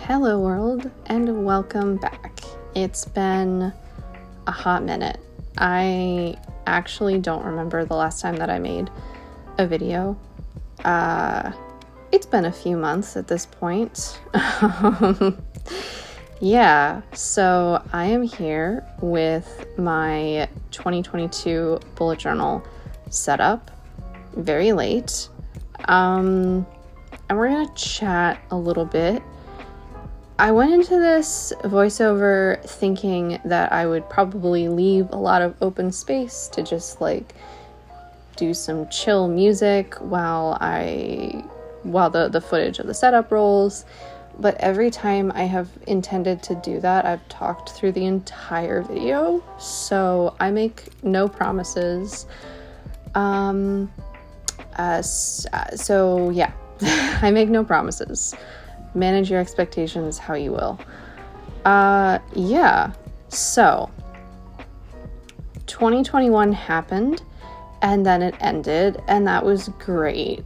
Hello world, and welcome back. It's been a hot minute. I actually don't remember the last time that I made a video. It's been a few months at this point. Yeah, so I am here with my 2022 bullet journal setup, very late. And we're gonna chat a little bit. I went into this voiceover thinking that I would probably leave a lot of open space to just do some chill music while the footage of the setup rolls. But every time I have intended to do that, I've talked through the entire video. So I make no promises. So yeah, I make no promises. Manage your expectations how you will. Yeah, so 2021 happened and then it ended, and that was great.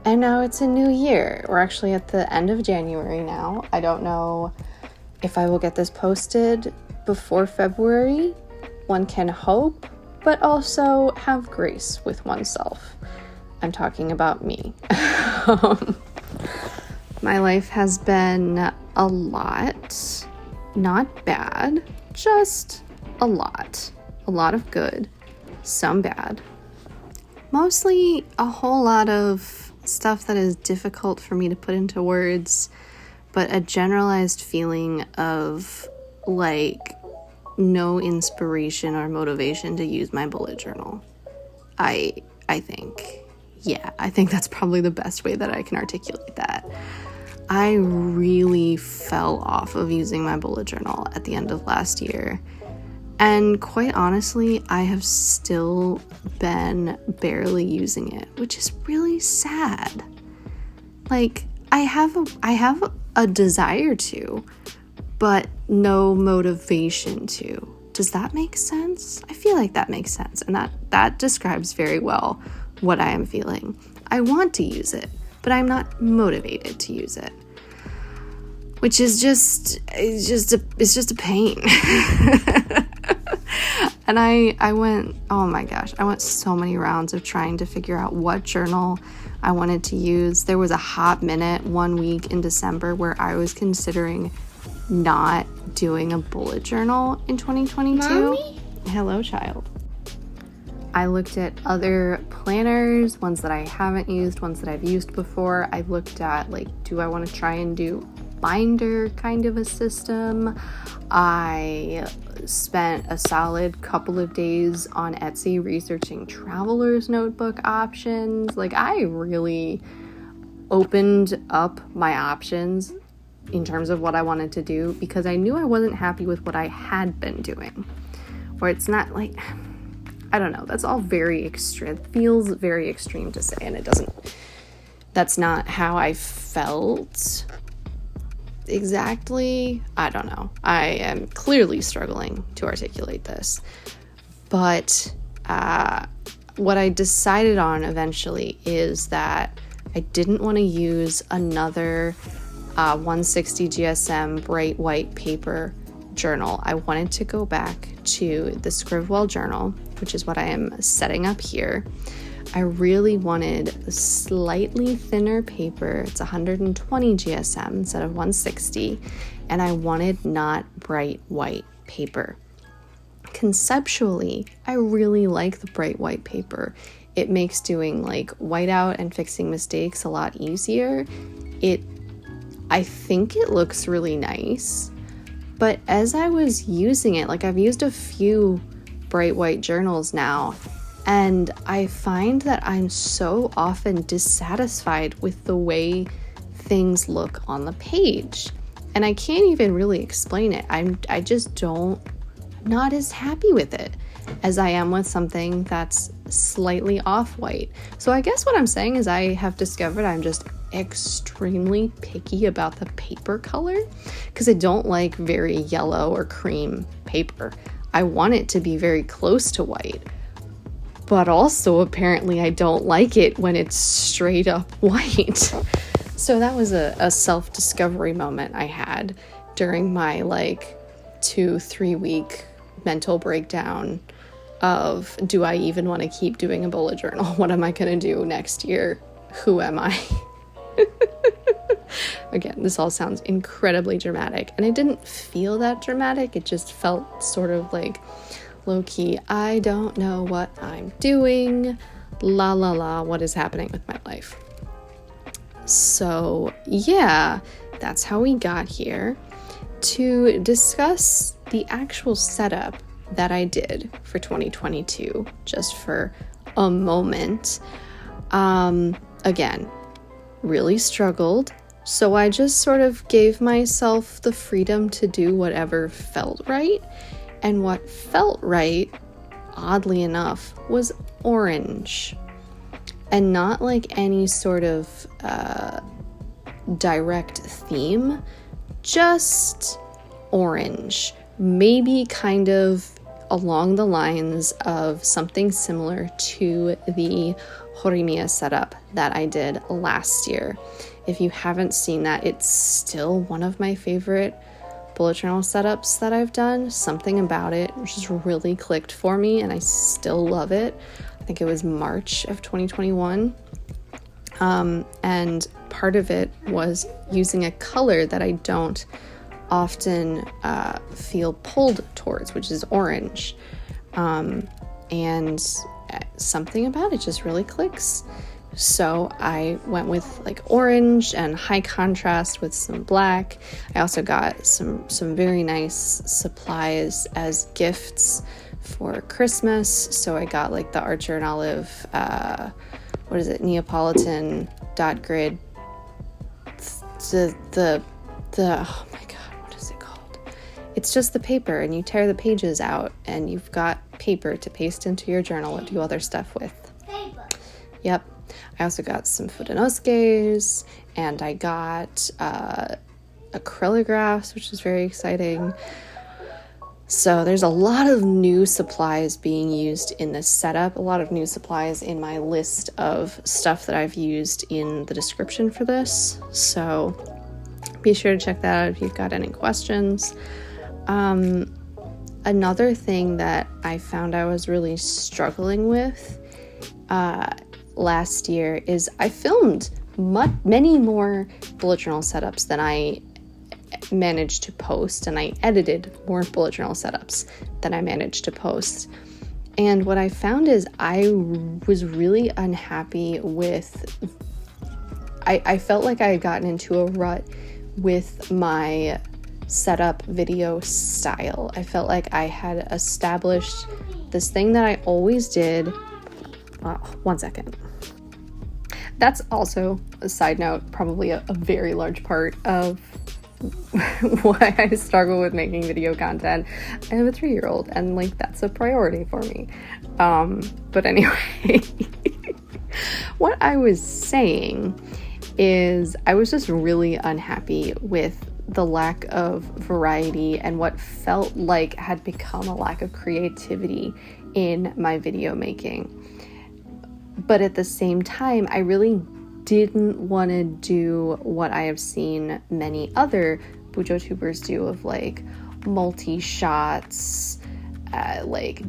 And now it's a new year. We're actually at the end of January now. I don't know if I will get this posted before February. One can hope, but also have grace with oneself. I'm talking about me. My life has been a lot, not bad, just a lot of good, some bad. Mostly a whole lot of stuff that is difficult for me to put into words, but a generalized feeling of no inspiration or motivation to use my bullet journal. I think that's probably the best way that I can articulate that. I really fell off of using my bullet journal at the end of last year. And quite honestly, I have still been barely using it, which is really sad. I have a desire to, but no motivation to. Does that make sense? I feel like that makes sense. And that describes very well what I am feeling. I want to use it, but I'm not motivated to use it, which is just a pain. And I went so many rounds of trying to figure out what journal I wanted to use. There was a hot minute 1 week in December where I was considering not doing a bullet journal in 2022. Mommy? Hello, child. I looked at other planners, ones that I haven't used, ones that I've used before. I looked at do I want to try and do binder kind of a system? I spent a solid couple of days on Etsy researching traveler's notebook options. I really opened up my options in terms of what I wanted to do, because I knew I wasn't happy with what I had been doing. Or it's not I don't know, that's all very extreme. It feels very extreme to say, and that's not how I felt exactly. I don't know. I am clearly struggling to articulate this. But what I decided on eventually is that I didn't want to use another 160 GSM bright white paper journal. I wanted to go back to the Scribwell journal, which is what I am setting up here. I really wanted a slightly thinner paper. It's 120 GSM instead of 160, and I wanted not bright white paper. Conceptually, I really like the bright white paper. It makes doing whiteout and fixing mistakes a lot easier. I think it looks really nice, but as I was using it, I've used a few bright white journals now, and I find that I'm so often dissatisfied with the way things look on the page. And I can't even really explain it. I just not as happy with it as I am with something that's slightly off-white. So I guess what I'm saying is I have discovered I'm just extremely picky about the paper color, because I don't like very yellow or cream paper. I want it to be very close to white, but also apparently I don't like it when it's straight up white. So that was a self-discovery moment I had during my 2-3 week mental breakdown of, do I even want to keep doing a bullet journal? What am I going to do next year? Who am I? Again, this all sounds incredibly dramatic, and it didn't feel that dramatic. It just felt sort of like low-key, I don't know what I'm doing. La la la, what is happening with my life? So yeah, that's how we got here to discuss the actual setup that I did for 2022, just for a moment. Again, really struggled, so I just sort of gave myself the freedom to do whatever felt right, and what felt right, oddly enough, was orange, and not like any sort of direct theme, just orange, maybe kind of along the lines of something similar to the Horimiya setup that I did last year. If you haven't seen that, it's still one of my favorite bullet journal setups that I've done. Something about it just really clicked for me, and I still love it. I think it was March of 2021. And part of it was using a color that I don't often feel pulled towards, which is orange. And something about it just really clicks. So I went with orange and high contrast with some black. I also got some very nice supplies as gifts for Christmas. So I got the Archer and Olive, Neapolitan dot grid. The oh my god, what is it called? It's just the paper, and you tear the pages out, and you've got paper to paste into your journal and do other stuff with. Paper. Yep. I also got some Fudenosuke's, and I got acrylographs, which is very exciting. So there's a lot of new supplies being used in this setup, a lot of new supplies in my list of stuff that I've used in the description for this. So be sure to check that out if you've got any questions. Another thing that I found I was really struggling with last year is I filmed many more bullet journal setups than I managed to post, and I edited more bullet journal setups than I managed to post. And what I found is I was really unhappy with, I felt like I had gotten into a rut with my setup video style. I felt like I had established this thing that I always did. One second. That's also, a side note, probably a very large part of why I struggle with making video content. I have a 3-year-old, and that's a priority for me. But anyway, what I was saying is I was just really unhappy with the lack of variety and what felt like had become a lack of creativity in my video making. But at the same time, I really didn't want to do what I have seen many other BujoTubers do of multi-shots,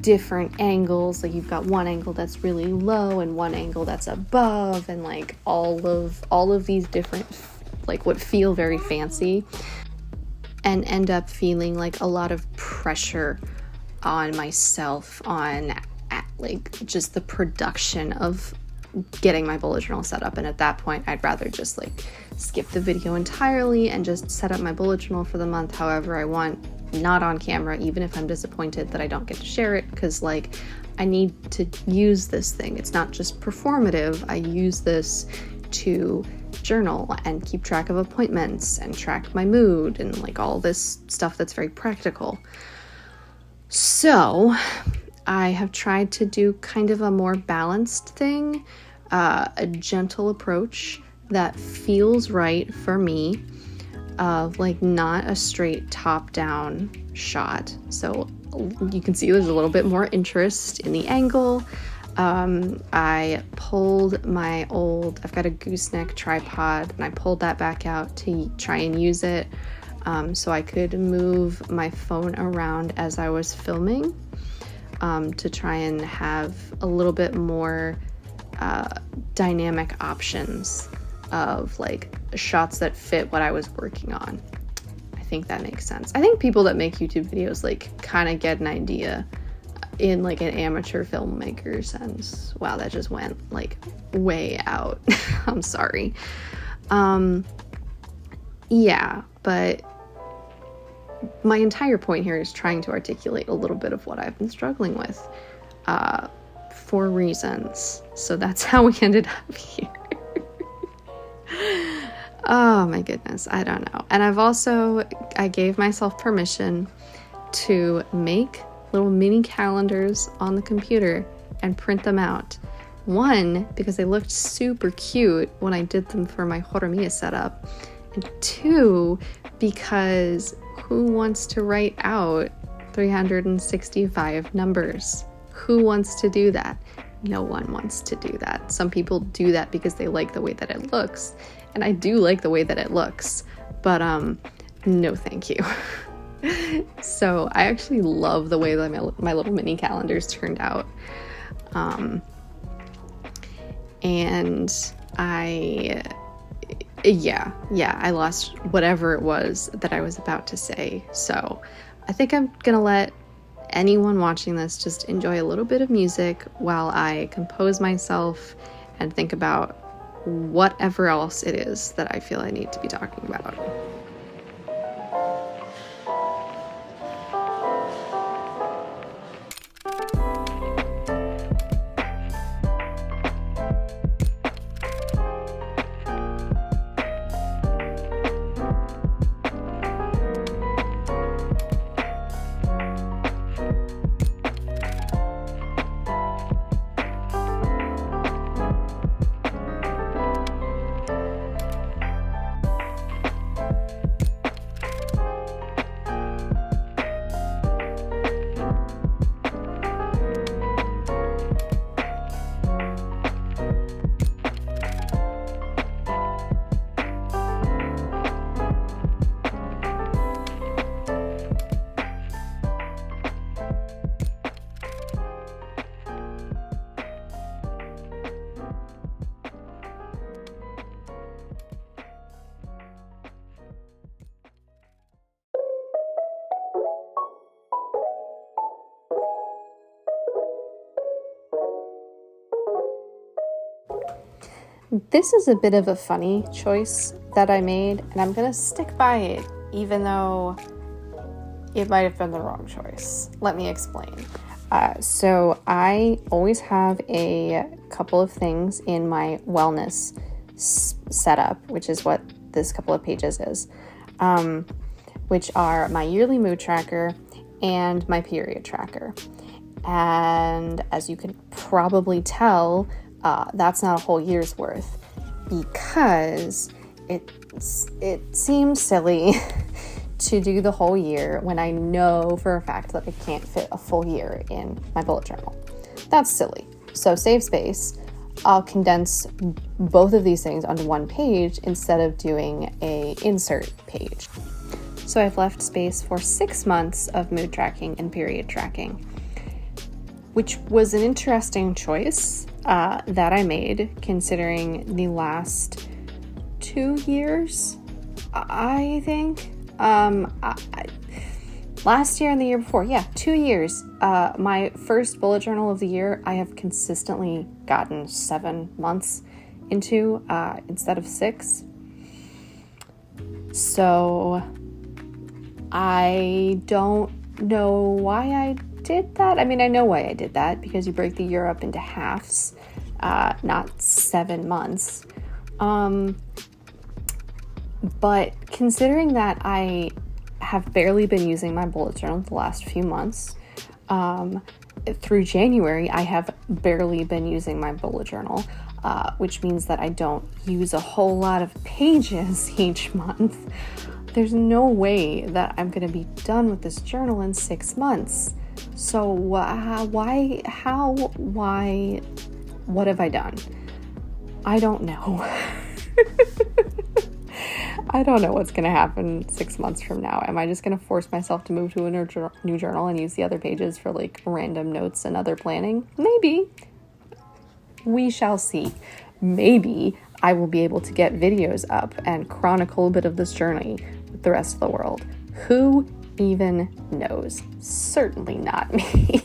different angles. You've got one angle that's really low and one angle that's above, and all of these different what feel very fancy and end up feeling like a lot of pressure on myself on just the production of getting my bullet journal set up. And at that point, I'd rather just skip the video entirely and just set up my bullet journal for the month however I want, not on camera, even if I'm disappointed that I don't get to share it, because I need to use this thing. It's not just performative. I use this to journal and keep track of appointments and track my mood and like all this stuff that's very practical. So I have tried to do kind of a more balanced thing, a gentle approach that feels right for me, of like not a straight top-down shot. So you can see there's a little bit more interest in the angle. I pulled I've got a gooseneck tripod, and I pulled that back out to try and use it so I could move my phone around as I was filming, to try and have a little bit more dynamic options of like shots that fit what I was working on. I think that makes sense. I think people that make YouTube videos like kind of get an idea in like an amateur filmmaker sense. Wow, that just went like way out. I'm sorry. Yeah, but my entire point here is trying to articulate a little bit of what I've been struggling with for reasons. So that's how we ended up here. Oh my goodness, I don't know. And I gave myself permission to make little mini calendars on the computer and print them out. One, because they looked super cute when I did them for my Horimiya setup. And two, because who wants to write out 365 numbers? Who wants to do that? No one wants to do that. Some people do that because they like the way that it looks. And I do like the way that it looks, but no thank you. So I actually love the way that my little mini calendars turned out. And I lost whatever it was that I was about to say. So I think I'm gonna let anyone watching this just enjoy a little bit of music while I compose myself and think about whatever else it is that I feel I need to be talking about. This is a bit of a funny choice that I made, and I'm gonna stick by it, even though it might have been the wrong choice. Let me explain. So I always have a couple of things in my wellness setup, which is what this couple of pages is, which are my yearly mood tracker and my period tracker. And as you can probably tell, that's not a whole year's worth, because it seems silly to do the whole year when I know for a fact that I can't fit a full year in my bullet journal. That's silly. So save space. I'll condense both of these things onto one page instead of doing a insert page. So I've left space for 6 months of mood tracking and period tracking, which was an interesting choice that I made, considering the last 2 years, I think. Last year and the year before, 2 years. My first bullet journal of the year, I have consistently gotten 7 months into instead of 6. So I don't know why I did that. I mean, I know why I did that, because you break the year up into halves, not 7 months. But considering that I have barely been using my bullet journal the last few months, through January, I have barely been using my bullet journal, which means that I don't use a whole lot of pages each month. There's no way that I'm going to be done with this journal in 6 months. So what have I done? I don't know. I don't know what's going to happen 6 months from now. Am I just going to force myself to move to a new journal and use the other pages for like random notes and other planning? Maybe. We shall see. Maybe I will be able to get videos up and chronicle a bit of this journey with the rest of the world. Who even knows? Certainly not me.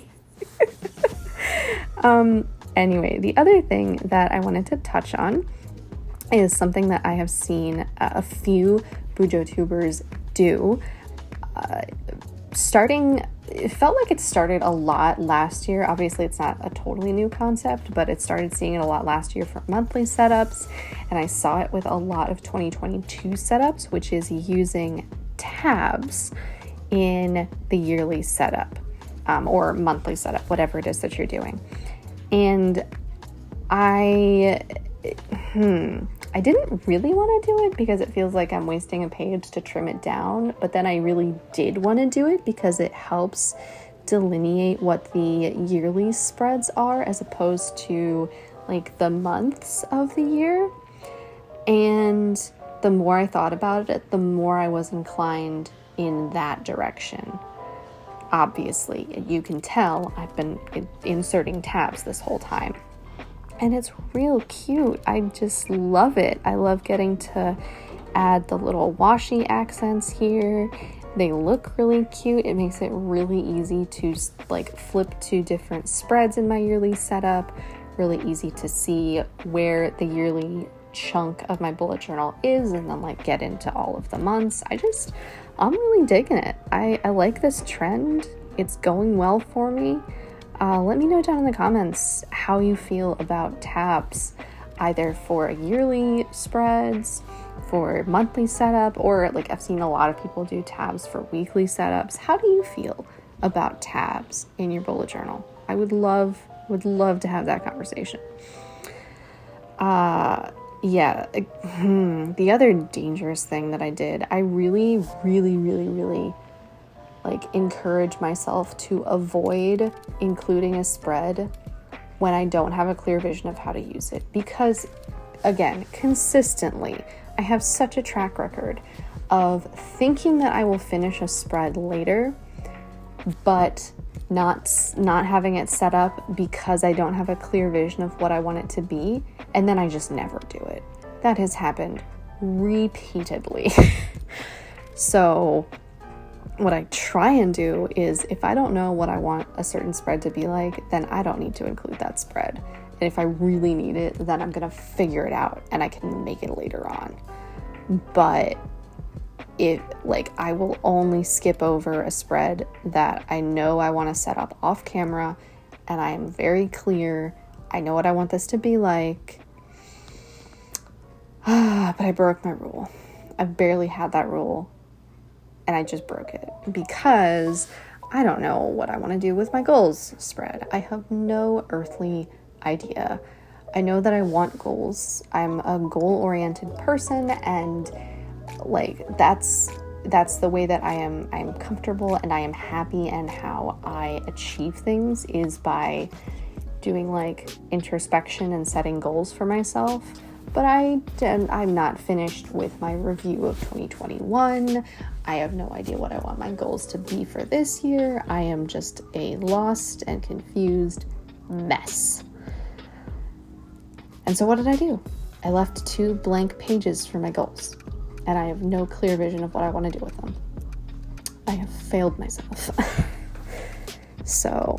Anyway, the other thing that I wanted to touch on is something that I have seen a few BujoTubers do. It felt like it started a lot last year. Obviously, it's not a totally new concept, but it started seeing it a lot last year for monthly setups, and I saw it with a lot of 2022 setups, which is using tabs in the yearly setup, or monthly setup, whatever it is that you're doing. And I didn't really want to do it because it feels like I'm wasting a page to trim it down, but then I really did want to do it because it helps delineate what the yearly spreads are as opposed to like the months of the year. And the more I thought about it, the more I was inclined in that direction. Obviously, you can tell I've been inserting tabs this whole time. And it's real cute. I just love it. I love getting to add the little washi accents here. They look really cute. It makes it really easy to like flip to different spreads in my yearly setup. Really easy to see where the yearly chunk of my bullet journal is and then like get into all of the months. I'm really digging it. I like this trend. It's going well for me. Let me know down in the comments how you feel about tabs, either for yearly spreads, for monthly setup, or like I've seen a lot of people do tabs for weekly setups. How do you feel about tabs in your bullet journal? I would love to have that conversation. The other dangerous thing that I did, I really like encourage myself to avoid including a spread when I don't have a clear vision of how to use it, because again, consistently I have such a track record of thinking that I will finish a spread later but not having it set up because I don't have a clear vision of what I want it to be, and then I just never do it. That has happened repeatedly. So what I try and do is, if I don't know what I want a certain spread to be like, then I don't need to include that spread. And if I really need it, then I'm going to figure it out and I can make it later on. But I will only skip over a spread that I know I want to set up off camera and I am very clear. I know what I want this to be like. But I broke my rule. I've barely had that rule. And I just broke it because I don't know what I want to do with my goals spread. I have no earthly idea. I know that I want goals. I'm a goal-oriented person, and like that's the way that I'm comfortable and I am happy, and how I achieve things is by doing like introspection and setting goals for myself. But I'm not finished with my review of 2021. I have no idea what I want my goals to be for this year. I am just a lost and confused mess. And so what did I do? I left 2 blank pages for my goals, and I have no clear vision of what I want to do with them. I have failed myself. So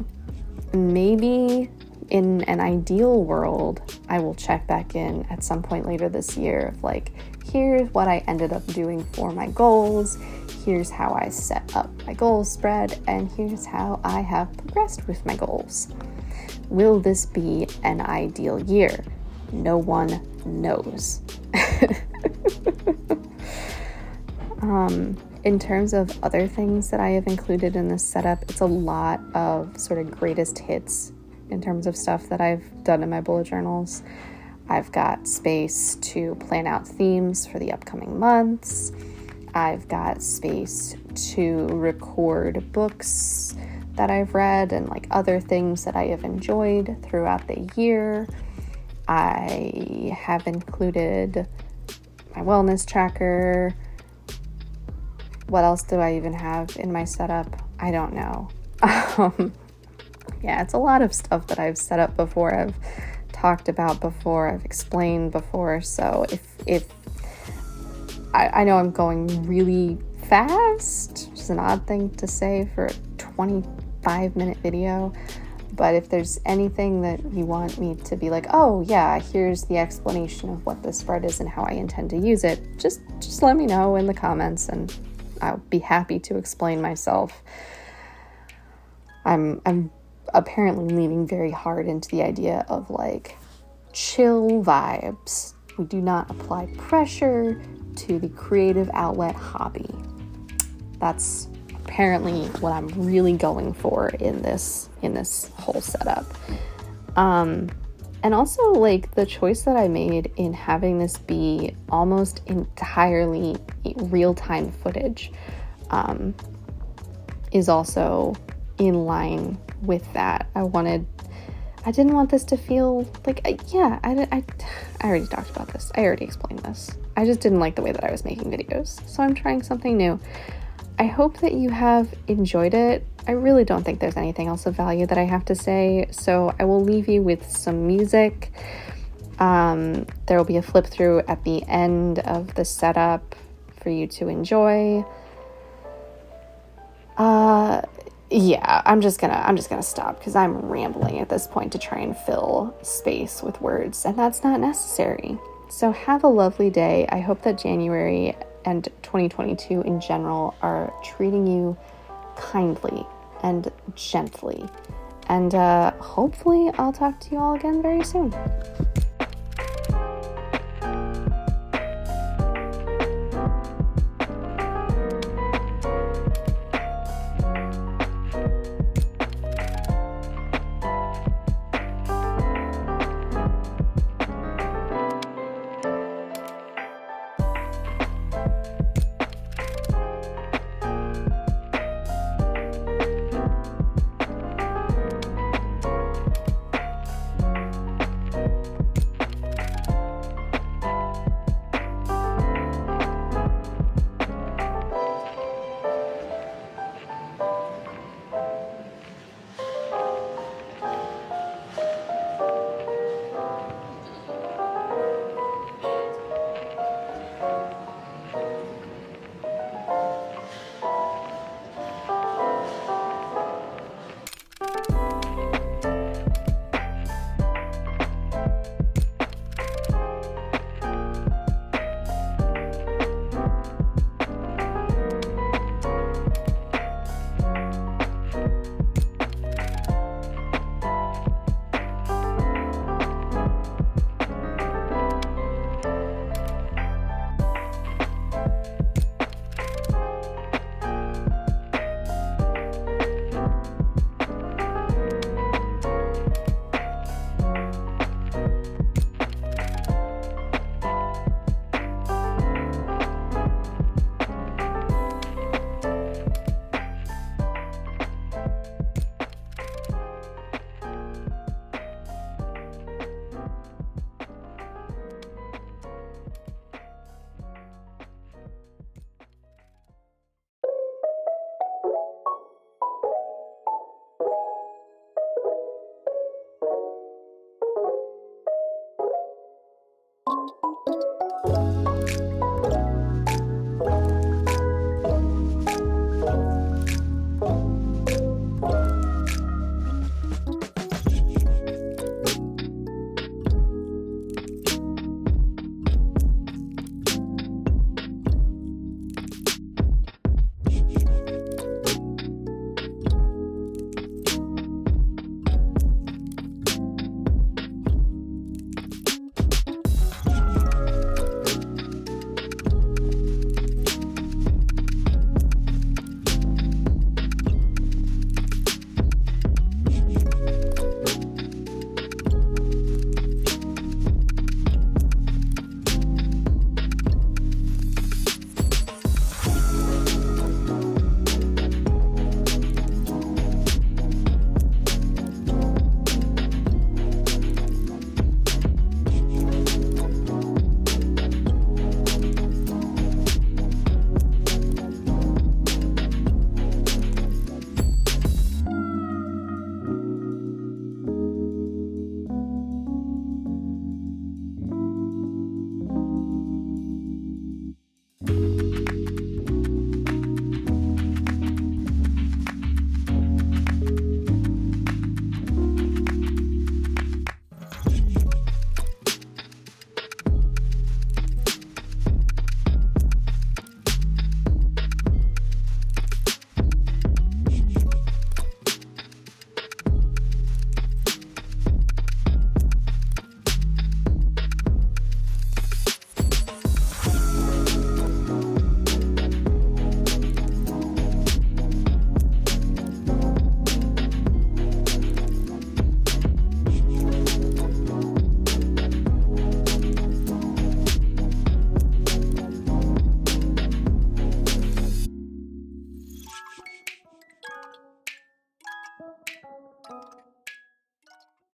maybe in an ideal world, I will check back in at some point later this year of like, here's what I ended up doing for my goals, here's how I set up my goals spread, and here's how I have progressed with my goals. Will this be an ideal year? No one knows. In terms of other things that I have included in this setup, it's a lot of sort of greatest hits in terms of stuff that I've done in my bullet journals. I've got space to plan out themes for the upcoming months. I've got space to record books that I've read and like other things that I have enjoyed throughout the year. I have included my wellness tracker. What else do I even have in my setup? I don't know. Yeah, it's a lot of stuff that I've set up before, I've talked about before, I've explained before. So if I know I'm going really fast, which is an odd thing to say for a 25-minute video, but if there's anything that you want me to be like, oh yeah, here's the explanation of what this spread is and how I intend to use it, just let me know in the comments and I'll be happy to explain myself. I'm apparently leaning very hard into the idea of like chill vibes. We do not apply pressure to the creative outlet hobby. That's apparently what I'm really going for in this whole setup. And also like the choice that I made in having this be almost entirely real-time footage is also in line with that. I didn't want this to feel like, I already talked about this. I already explained this. I just didn't like the way that I was making videos. So I'm trying something new. I hope that you have enjoyed it. I really don't think there's anything else of value that I have to say. So I will leave you with some music. There will be a flip through at the end of the setup for you to enjoy. Yeah, I'm just gonna stop because I'm rambling at this point to try and fill space with words, and that's not necessary. So have a lovely day. I hope that January and 2022 in general are treating you kindly and gently. And hopefully I'll talk to you all again very soon.